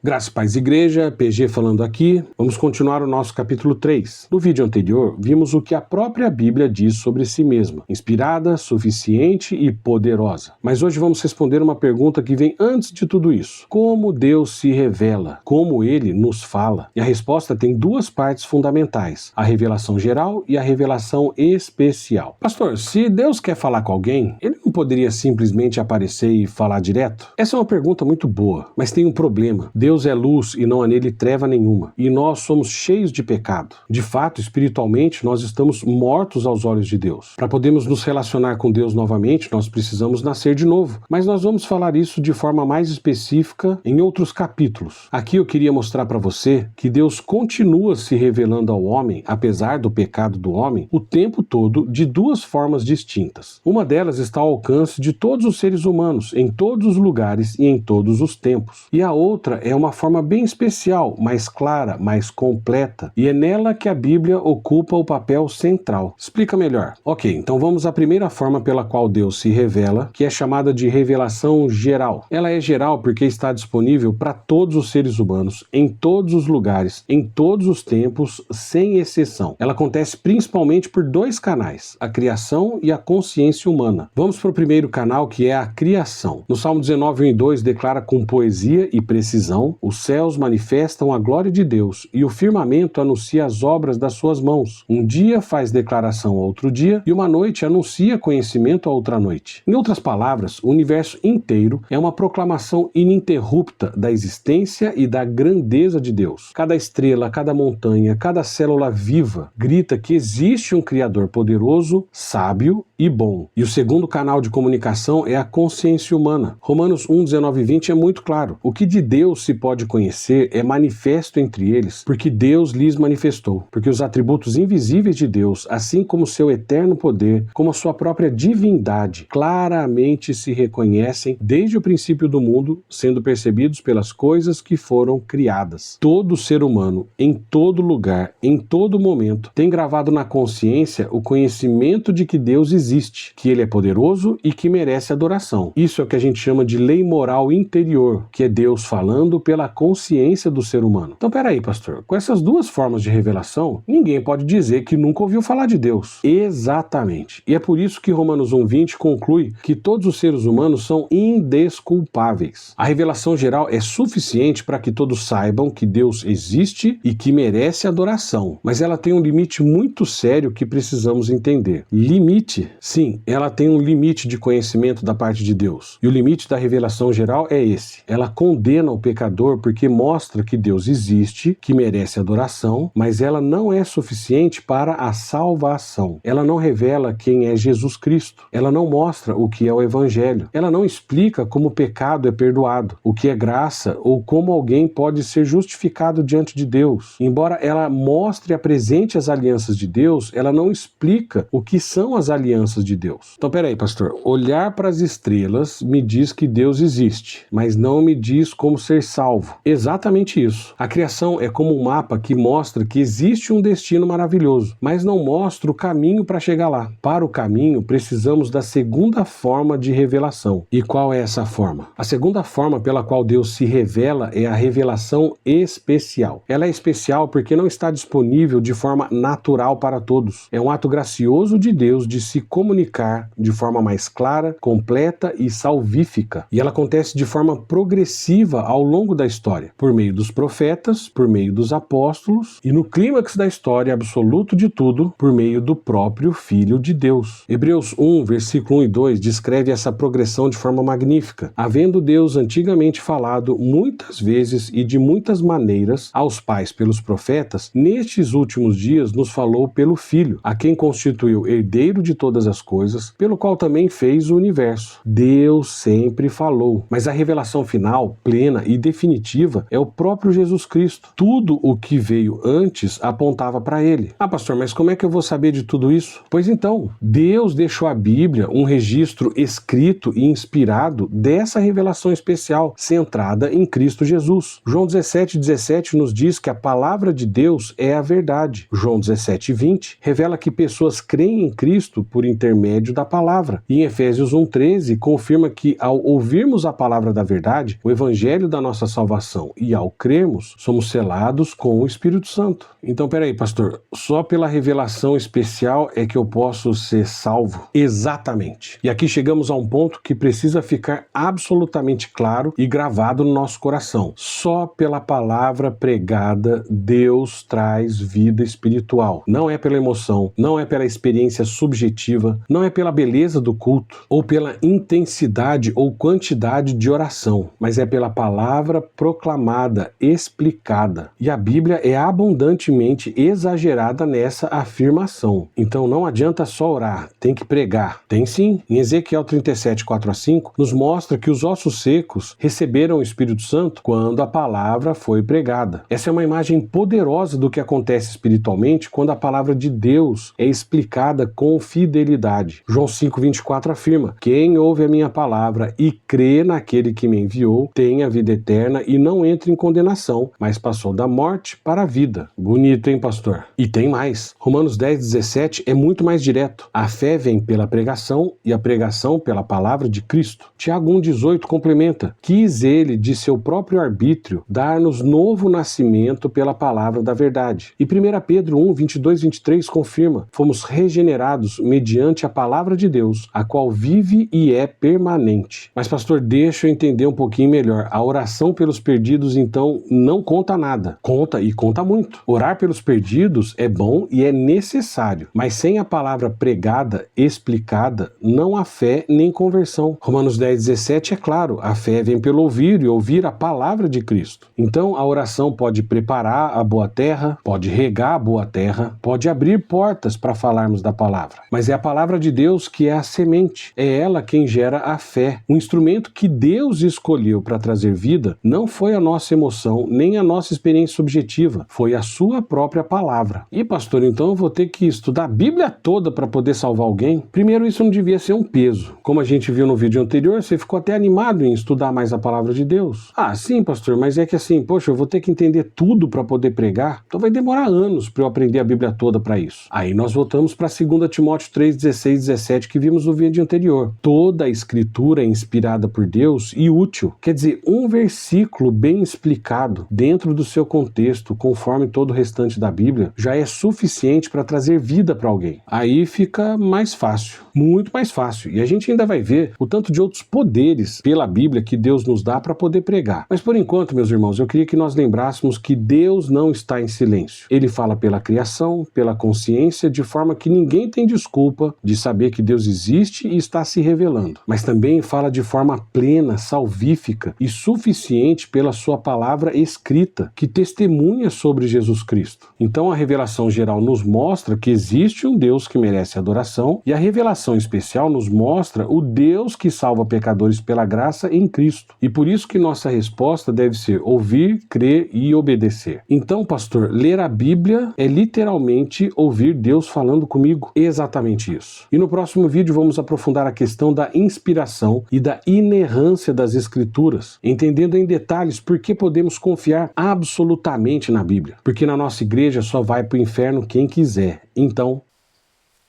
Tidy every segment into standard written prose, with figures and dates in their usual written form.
Graças e paz, igreja, PG falando aqui. Vamos continuar o nosso capítulo 3. No vídeo anterior, vimos o que a própria Bíblia diz sobre si mesma, inspirada, suficiente e poderosa. Mas hoje vamos responder uma pergunta que vem antes de tudo isso. Como Deus se revela? Como Ele nos fala? E a resposta tem duas partes fundamentais, a revelação geral e a revelação especial. Pastor, se Deus quer falar com alguém, Ele não poderia simplesmente aparecer e falar direto? Essa é uma pergunta muito boa, mas tem um problema. Deus é luz e não há nele treva nenhuma. E nós somos cheios de pecado. De fato, espiritualmente, nós estamos mortos aos olhos de Deus. Para podermos nos relacionar com Deus novamente, nós precisamos nascer de novo. Mas nós vamos falar isso de forma mais específica em outros capítulos. Aqui eu queria mostrar para você que Deus continua se revelando ao homem, apesar do pecado do homem, o tempo todo de duas formas distintas. Uma delas está ao alcance de todos os seres humanos, em todos os lugares e em todos os tempos. E a outra é uma forma bem especial, mais clara, mais completa, e é nela que a Bíblia ocupa o papel central. Explica melhor. Ok, então vamos à primeira forma pela qual Deus se revela, que é chamada de revelação geral. Ela é geral porque está disponível para todos os seres humanos, em todos os lugares, em todos os tempos, sem exceção. Ela acontece principalmente por dois canais, a criação e a consciência humana. Vamos para o primeiro canal, que é a criação. No Salmo 19, 1 e 2 declara com poesia e precisão: os céus manifestam a glória de Deus e o firmamento anuncia as obras das suas mãos. Um dia faz declaração a outro dia e uma noite anuncia conhecimento a outra noite. Em outras palavras, o universo inteiro é uma proclamação ininterrupta da existência e da grandeza de Deus. Cada estrela, cada montanha, cada célula viva grita que existe um Criador poderoso, sábio e bom. E o segundo canal de comunicação é a consciência humana. Romanos 1, 19 e 20 é muito claro. O que de Deus se pode conhecer é manifesto entre eles, porque Deus lhes manifestou. Porque os atributos invisíveis de Deus, assim como seu eterno poder, como a sua própria divindade, claramente se reconhecem desde o princípio do mundo, sendo percebidos pelas coisas que foram criadas. Todo ser humano, em todo lugar, em todo momento, tem gravado na consciência o conhecimento de que Deus existe, que Ele é poderoso e que merece adoração. Isso é o que a gente chama de lei moral interior, que é Deus falando pela consciência do ser humano. Então peraí, pastor, com essas duas formas de revelação, ninguém pode dizer que nunca ouviu falar de Deus. Exatamente. E é por isso que Romanos 1,20 conclui que todos os seres humanos são indesculpáveis. A revelação geral é suficiente para que todos saibam que Deus existe e que merece adoração. Mas ela tem um limite muito sério que precisamos entender. Limite? Sim, ela tem um limite de conhecimento da parte de Deus. E o limite da revelação geral é esse. Ela condena o pecador porque mostra que Deus existe, que merece adoração, mas ela não é suficiente para a salvação. Ela não revela quem é Jesus Cristo. Ela não mostra o que é o Evangelho. Ela não explica como o pecado é perdoado, o que é graça ou como alguém pode ser justificado diante de Deus. Embora ela mostre e apresente as alianças de Deus, ela não explica o que são as alianças de Deus. Então peraí, pastor, olhar para as estrelas me diz que Deus existe, mas não me diz como ser salvo. Exatamente isso. A criação é como um mapa que mostra que existe um destino maravilhoso, mas não mostra o caminho para chegar lá. Para o caminho, precisamos da segunda forma de revelação. E qual é essa forma? A segunda forma pela qual Deus se revela é a revelação especial. Ela é especial porque não está disponível de forma natural para todos. É um ato gracioso de Deus de se comunicar de forma mais clara, completa e salvífica. E ela acontece de forma progressiva ao longo da história, por meio dos profetas, por meio dos apóstolos e no clímax da história absoluto de tudo, por meio do próprio Filho de Deus. Hebreus 1, versículo 1 e 2 descreve essa progressão de forma magnífica. Havendo Deus antigamente falado muitas vezes e de muitas maneiras aos pais pelos profetas, nestes últimos dias nos falou pelo Filho, a quem constituiu herdeiro de todas as coisas, pelo qual também fez o universo. Deus sempre falou, mas a revelação final, plena e definitiva é o próprio Jesus Cristo. Tudo o que veio antes apontava para ele. Ah, pastor, mas como é que eu vou saber de tudo isso? Pois então, Deus deixou a Bíblia um registro escrito e inspirado dessa revelação especial, centrada em Cristo Jesus. João 17,17 nos diz que a palavra de Deus é a verdade. João 17,20 revela que pessoas creem em Cristo por intermédio da palavra. E em Efésios 1,13 confirma que ao ouvirmos a palavra da verdade, o evangelho da nossa salvação e ao crermos, somos selados com o Espírito Santo. Então, peraí, pastor, só pela revelação especial é que eu posso ser salvo? Exatamente. E aqui chegamos a um ponto que precisa ficar absolutamente claro e gravado no nosso coração. Só pela palavra pregada, Deus traz vida espiritual. Não é pela emoção, não é pela experiência subjetiva, não é pela beleza do culto, ou pela intensidade ou quantidade de oração, mas é pela palavra proclamada, explicada. E a Bíblia é abundantemente exagerada nessa afirmação. Então não adianta só orar, tem que pregar. Tem sim. Em Ezequiel 37, 4-5, nos mostra que os ossos secos receberam o Espírito Santo quando a palavra foi pregada. Essa é uma imagem poderosa do que acontece espiritualmente quando a palavra de Deus é explicada com fidelidade. João 5,24 afirma: quem ouve a minha palavra e crê naquele que me enviou tem a vida eterna e não entra em condenação, mas passou da morte para a vida. Bonito, hein, pastor? E tem mais. Romanos 10,17 é muito mais direto. A fé vem pela pregação e a pregação pela palavra de Cristo. Tiago 1,18 complementa: quis ele, de seu próprio arbítrio, dar-nos novo nascimento pela palavra da verdade. E 1 Pedro 1,22-23 confirma: fomos regenerados mediante a palavra de Deus, a qual vive e é permanente. Mas, pastor, deixa eu entender um pouquinho melhor. A oração pelos perdidos, então, não conta nada. Conta, e conta muito. Orar pelos perdidos é bom e é necessário, mas sem a palavra pregada, explicada, não há fé nem conversão. Romanos 10,17 é claro: a fé vem pelo ouvir e ouvir a palavra de Cristo. Então, a oração pode preparar a boa terra, pode regar a boa terra, pode abrir portas para falarmos da palavra. Mas é a palavra de Deus que é a semente. É ela quem gera a fé. O instrumento que Deus escolheu para trazer vida não foi a nossa emoção, nem a nossa experiência subjetiva. Foi a sua própria palavra. E, pastor, então eu vou ter que estudar a Bíblia toda para poder salvar alguém? Primeiro, isso não devia ser um peso. Como a gente viu no vídeo anterior, você ficou até animado em estudar mais a palavra de Deus. Ah, sim, pastor, mas é que assim, poxa, eu vou ter que entender tudo para poder pregar? Então vai demorar anos para eu aprender a Bíblia toda para isso. Aí nós voltamos para 2 Timóteo 3:16-17 que vimos no vídeo anterior. Toda a escritura é inspirada por Deus e útil. Quer dizer, um versículo bem explicado dentro do seu contexto, conforme todo o restante da Bíblia, já é suficiente para trazer vida para alguém. Aí fica mais fácil, muito mais fácil. E a gente ainda vai ver o tanto de outros poderes pela Bíblia que Deus nos dá para poder pregar. Mas por enquanto, meus irmãos, eu queria que nós lembrássemos que Deus não está em silêncio. Ele fala pela criação, pela consciência, de forma que ninguém tem desculpa de saber que Deus existe e está se revelando. Mas também fala de forma plena, salvífica e suficiente pela sua palavra escrita, que testemunha sobre Jesus Cristo. Então a revelação geral nos mostra que existe um Deus que merece adoração, e a revelação especial nos mostra o Deus que salva pecadores pela graça em Cristo. E por isso que nossa resposta deve ser ouvir, crer e obedecer. Então, pastor, ler a Bíblia é literalmente ouvir Deus falando comigo. Exatamente isso. E no próximo vídeo vamos aprofundar a questão da inspiração e da inerrância das Escrituras, entendendo em detalhes por que podemos confiar absolutamente na Bíblia. Porque na nossa igreja só vai para o inferno quem quiser. Então,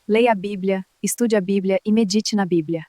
leia a Bíblia, estude a Bíblia e medite na Bíblia.